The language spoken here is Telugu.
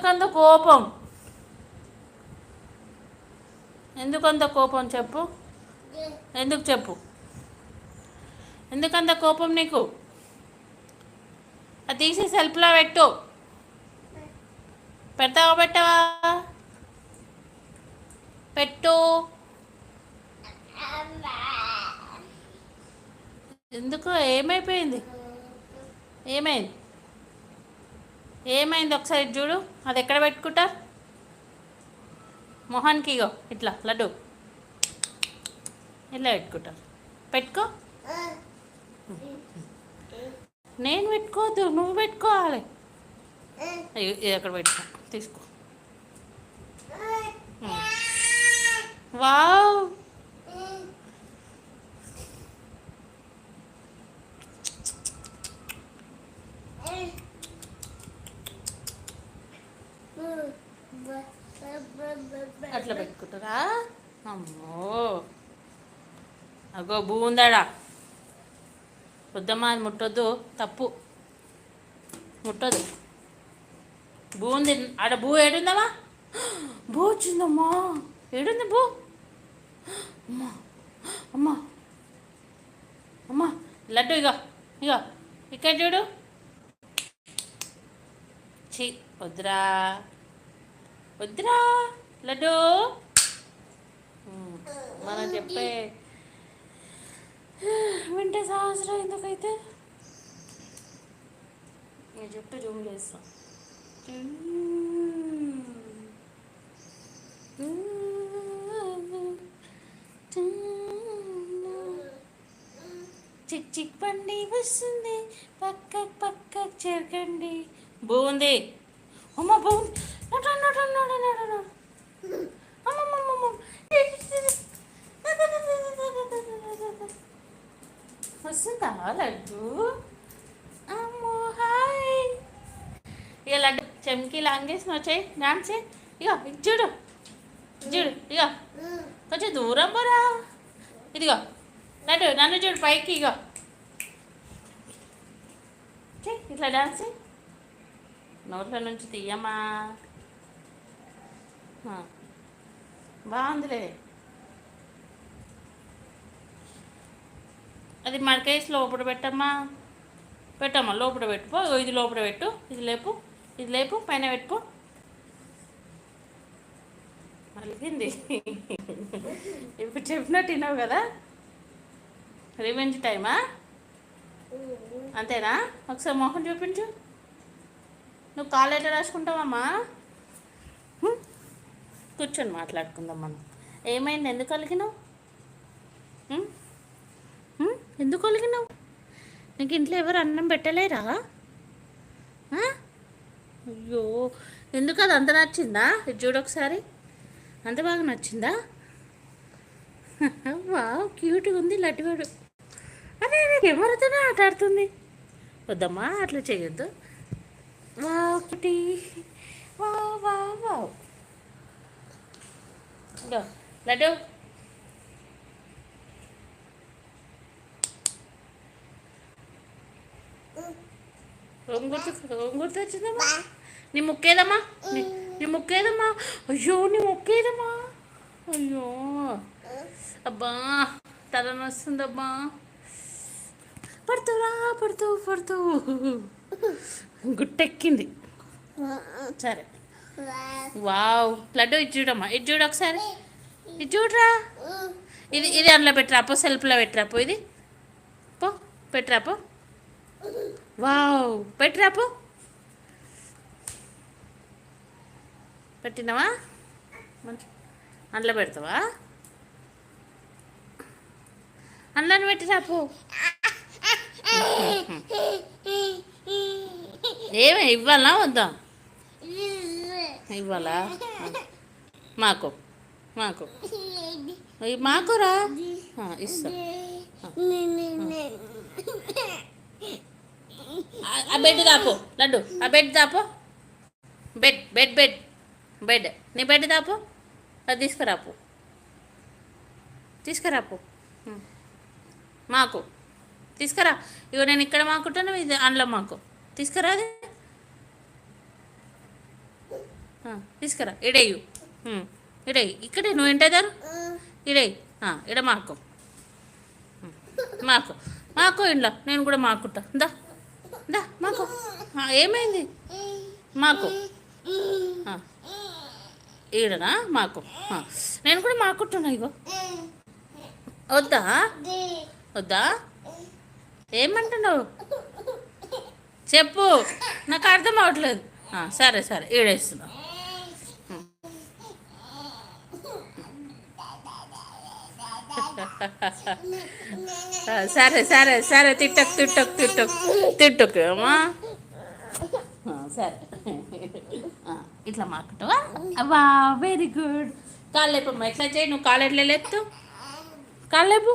ఎందుకంత కోపం? ఎందుకంత కోపం చెప్పు? ఎందుకు చెప్పు? ఎందుకంత కోపం నీకు? అది తీసి సెల్ఫ్లో పెట్టు. పెడతావా పెట్టవా? పెట్టు. ఎందుకు? ఏమైపోయింది? ఏమైంది? ఏమైంది ఒకసారి చూడు. అది ఎక్కడ పెట్టుకుంటారు? మొహానికి ఇగో ఇట్లా లడ్డు ఇలా పెట్టుకుంటారు. పెట్టుకో. నేను పెట్టుకోవద్దు, నువ్వు పెట్టుకోవాలి. ఇది అక్కడ పెట్టుకో, తీసుకో. వావ్, అట్లా పెట్టుకుంటారా? అమ్మో, అగో భూ ఉందాడా? వద్దమ్మా, అది ముట్టొద్దు, తప్పు. ముట్టొద్దు. భూ ఉంది ఆడ. భూ ఏడుందమ్మా? భూ వచ్చిందమ్మా. ఏడుంది భూ? అమ్మా అమ్మా అమ్మా. లడ్డు ఇగో ఇగో ఇక్కడ చూడు. చి, వద్దురా వద్దురా లడ్డు. మనం చెప్పే వింటే సంవత్సరం ఎందుకైతే నేను చెప్తే జూమ్ చేస్తాం. చిక్ చిక్ బండి వస్తుంది, పక్క పక్క చేరకండి. బాగుంది. అమ్మ బాగుంది. వస్తుందా లడ్డు? అమ్మో హాయ్. ఇక లడ్డు చెమ్కి లాంగేసిన వచ్చాయి డాన్స్. ఇగో ఇది చూడు చూడు. ఇగో కొంచెం దూరం పోరా. ఇదిగో లడ్డు నన్ను చూడు పైకి. ఇగో ఇట్లా డాన్స్ నోట్ల నుంచి తీయమ్మా. బాగుందిలే. అది మడకేసి లోపల పెట్టమ్మా. పెట్టమ్మా లోపల పెట్టుకో. ఇది లోపల పెట్టు. ఇది లేపు, ఇది లేపు, పైన పెట్టుకో. అలిగింది. ఇప్పుడు చెప్పినట్టు విన్నావు కదా. రివెంజ్ టైమా? అంతేనా? ఒకసారి మొహం చూపించు. నువ్వు కాల్ ఎట్లా రాసుకుంటావమ్మా? కూర్చొని మాట్లాడుకుందాం మనం. ఏమైంది? ఎందుకు అలిగినావు? ఎందుకు అలిగినావు? నీకు ఇంట్లో ఎవరు అన్నం పెట్టలేరా? అయ్యో, ఎందుకు? అది అంత నచ్చిందా? ఇది చూడు ఒకసారి. అంత బాగా నచ్చిందా? వా, క్యూట్గా ఉంది లడ్డుగాడు. అదే కెమెరాతోనే ఆట ఆడుతుంది. వద్దమ్మా, అట్లా చేయొద్దు. వా ఒకటి. వా వా వా. లడ్డు గుర్తు వచ్చిందమ్మా. నీ ముక్కేదమ్మా? నీ ముక్కేదమ్మా? అయ్యో, నీ ముక్కేదమ్మా? అయ్యో అబ్బా, తల నొస్తుందబ్బా. పడుతురా పడుతూ పడుతూ గుట్టెక్కింది. సరే. వావ్, లడ్డు ఇది చూడమ్మా. ఇది చూడు ఒకసారి. ఇది చూడరా. ఇది ఇది అందులో పెట్టరాపో, సెల్ఫ్లో పెట్టరాపో. ఇది పో పెట్టరాపో. వావ్, పెట్టరాపో. పెట్టినావా? అందులో పెడతావా? అందులో పెట్టిరాపో. ఏమే ఇవ్వాలా వద్దా? ఇవ్వాలా? మాకు మాకు మాకురా ఇస్తా. ఆ బెడ్ దాపో లడ్డు. ఆ బెడ్ దాపో. Bed bed bed bed. నీ బెడ్ దాపో. అది తీసుకురాపో. తీసుకురాపో. మాకు తీసుకురా. ఇగో నేను ఇక్కడ మాకుంటాను, ఇది అందులో మాకు తీసుకురా. అది తీసుకురా ఇడేయు. ఇడేయి ఇక్కడే నువ్వు ఎంటేదారు ఇడేయి. ఇడ మాకు మాకు మాకు ఇంట్లో నేను కూడా మాకుంటా. దా దా మాకు. ఏమైంది మాకు ఈడనా మాకు. నేను కూడా మాకుంటున్నా. ఇగో వద్దా వద్దా ఏమంటున్నావు చెప్పు, నాకు అర్థం అవ్వట్లేదు. సరే సరే ఈడేస్తున్నా. సరే సరే సరే తిట్టకు తిట్టకు తిట్టకు తిట్టకు అమ్మా. సరే ఇట్లా మాకుంటావా? అవ్వా వెరీ గుడ్. కాళ్ళు లేపమ్మా. ఎట్లా చేయి నువ్వు, కాళ్ళు ఎట్లా లేపుతావు? కాళ్ళు లేపు.